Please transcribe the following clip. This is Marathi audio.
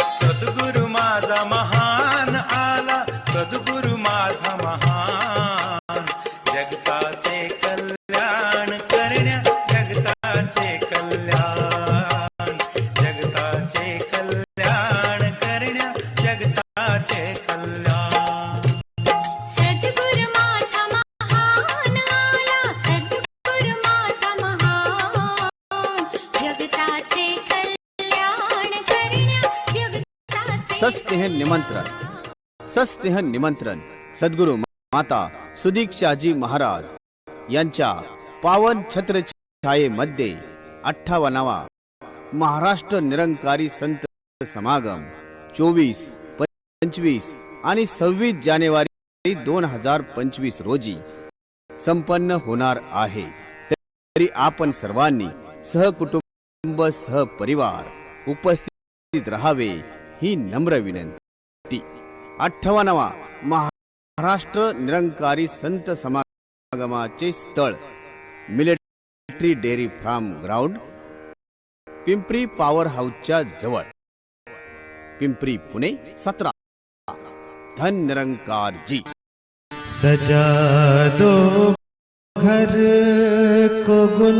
सद्गुरु माझा महान आला, सद्गुरु माझा महान, जगताचे कल्याण करण्या, जगताचे कल्याण, जगताचे कल्याण करण्या, जगताचे कल्याण। सद्गुरु माझा महान आला, सद्गुरु माझा महान, जगताचे कल्याण करण्या, जगताचे। सस्नेह निमंत्रण, सस्नेह निमंत्रण सद्गुरु माता सुदीक्षाजी महाराज यांच्या पावन छत्र छायेमध्ये 58वा महाराष्ट्र निरंकारी संत समागम 24, 25 आणि 26 जानेवारी 2025 रोजी संपन्न होणार आहे। तरी आपण सर्वांनी सहकुटुंब सहपरिवार उपस्थित राहावे ही नम्र विनंती। 58वा महाराष्ट्र निरंकारी संत समागमाचे स्थळ military dairy farm ground, Pimpri power हाऊसच्या जवळ, पिंपरी, पुणे 17। धन निरंकार जी। सजा दो घर को गुल